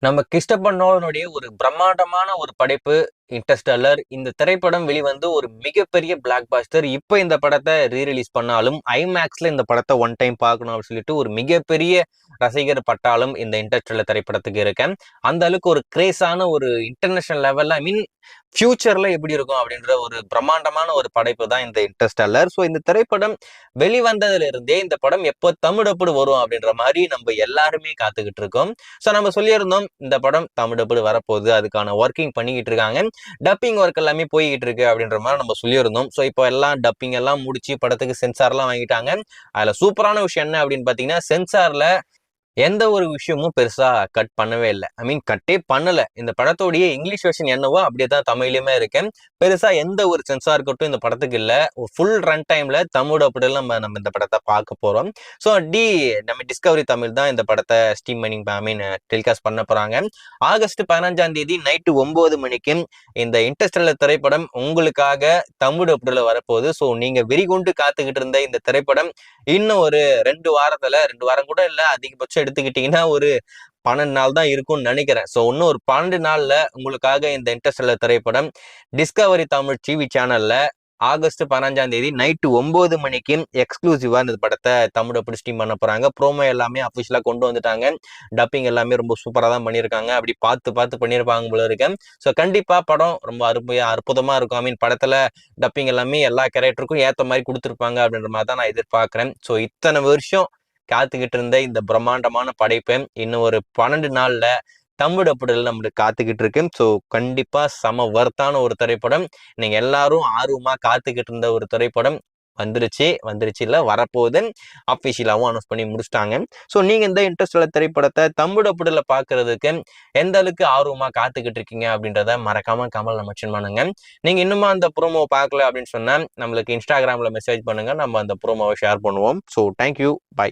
நம்ம கிறிஸ்டோபர் நோலனுடைய ஒரு பிரம்மாண்டமான ஒரு படைப்பு இன்டர்ஸ்டெல்லர். இந்த திரைப்படம் வெளிவந்து ஒரு மிகப்பெரிய பிளாக் பாஸ்டர். இப்போ இந்த படத்தை ரீரிலீஸ் பண்ணாலும் ஐமேக்ஸ்ல இந்த படத்தை ஒன் டைம் பார்க்கணும் அப்படின்னு சொல்லிட்டு ஒரு மிகப்பெரிய ரசிகர் பட்டாலும் இந்த இன்டர்ஸ்டெல்லர் திரைப்படத்துக்கு இருக்கேன். அந்த அளவுக்கு ஒரு கிரேஸான ஒரு இன்டர்நேஷனல் லெவல்ல ஃபியூச்சர்ல எப்படி இருக்கும் அப்படின்ற ஒரு பிரம்மாண்டமான ஒரு படைப்பு தான் இந்த இன்டர்ஸ்டெல்லர். ஸோ இந்த திரைப்படம் வெளிவந்ததுல இருந்தே இந்த படம் எப்போ தமிழப்படு வரும் அப்படின்ற மாதிரி நம்ம எல்லாருமே காத்துக்கிட்டு இருக்கோம். ஸோ நம்ம சொல்லியிருந்தோம் இந்த படம் தமிழப்படு வரப்போகுது, அதுக்கான ஒர்க்கிங் பண்ணிக்கிட்டு இருக்காங்க, டப்பிங் ஒர்க் எல்லாமே போய்கிட்டு இருக்கு அப்படின்ற மாதிரி நம்ம சொல்லியிருந்தோம். ஸோ இப்போ எல்லாம் டப்பிங் எல்லாம் முடிச்சு படத்துக்கு சென்சார்லாம் வாங்கிட்டாங்க. அதுல சூப்பரான விஷயம் என்ன அப்படின்னு பாத்தீங்கன்னா, சென்சார்ல எந்த ஒரு விஷயமும் பெருசா கட் பண்ணவே இல்லை. கட்டே பண்ணல. இந்த படத்தோடைய இங்கிலீஷ் வெர்ஷன் என்னவோ அப்படியே தான் தமிழ்லயுமே இருக்கேன். பெருசா எந்த ஒரு சென்சார் கட்டும் இந்த படத்துக்கு இல்ல. ஃபுல் ரன் டைம்ல தமிழ் அப்படிலாம் நம்ம இந்த படத்தை பார்க்க போறோம். ஸோ நம்ம டிஸ்கவரி தமிழ் தான் இந்த படத்தை ஸ்ட்ரீமிங் டெலிகாஸ்ட் பண்ண போறாங்க. ஆகஸ்ட் 15ஆம் தேதி நைட்டு 9 மணிக்கு இந்த இன்டர்ஸ்டெல்லர் திரைப்படம் உங்களுக்காக தமிழ் அப்படில வரப்போகுது. ஸோ நீங்க வெறிகொண்டு காத்துக்கிட்டு இருந்த இந்த திரைப்படம் இன்னும் ஒரு 2 வாரம் கூட இல்ல, அதிகபட்சம் எடுத்துக்கிட்டீங்கன்னா ஒரு 12 நாள் தான் இருக்கும்னு நினைக்கிறேன். ஸோ இன்னும் ஒரு 12 நாள்ல உங்களுக்காக இந்த இன்டர்ஸ்டெல்லர் திரைப்படம் டிஸ்கவரி தமிழ் டிவி சேனல்ல ஆகஸ்ட் 15ஆம் தேதி நைட்டு 9 மணிக்கு எக்ஸ்க்ளூசிவா இந்த படத்தை தமிழ் அப்படி ஸ்ட்ரீம் பண்ண போறாங்க. ப்ரோமோ எல்லாமே அஃபிஷியலா கொண்டு வந்துட்டாங்க. டப்பிங் எல்லாமே ரொம்ப சூப்பரா தான் பண்ணியிருக்காங்க. அப்படி பார்த்து பண்ணியிருப்பாங்க போல இருக்கேன். ஸோ கண்டிப்பா படம் ரொம்ப அற்புதமா இருக்கும். படத்துல டப்பிங் எல்லாமே எல்லா கேரக்டருக்கும் ஏத்த மாதிரி கொடுத்துருப்பாங்க அப்படின்ற மாதிரி தான் நான் எதிர்பார்க்கிறேன். ஸோ இத்தனை வருஷம் காத்துக்கிட்டு இருந்த இந்த பிரம்மாண்டமான படைப்பை இன்னும் ஒரு 12 நாள்ல தமிழ் அப்படில் நம்மளுக்கு காத்துக்கிட்டு இருக்கு. ஸோ கண்டிப்பா சம வர்த்தான ஒரு திரைப்படம். நீங்க எல்லாரும் ஆர்வமா காத்துக்கிட்டு இருந்த ஒரு திரைப்படம் வந்துருச்சு இல்ல வரப்போகுது. அபிஷியலாவும் அனௌன்ஸ் பண்ணி முடிச்சிட்டாங்க. ஸோ நீங்க இந்த இன்ட்ரெஸ்ட்ல திரைப்படத்தை தமிழ் அப்படில பாக்குறதுக்கு எந்த அளவுக்கு ஆர்வமா காத்துக்கிட்டு இருக்கீங்க அப்படின்றத மறக்காம கமெண்ட்ல மென்ஷன் பண்ணுங்க. நீங்க இன்னுமா அந்த ப்ரோமோ பார்க்கல அப்படின்னு சொன்னா நம்மளுக்கு இன்ஸ்டாகிராம்ல மெசேஜ் பண்ணுங்க, நம்ம அந்த ப்ரோமோவை ஷேர் பண்ணுவோம். So thank you, by.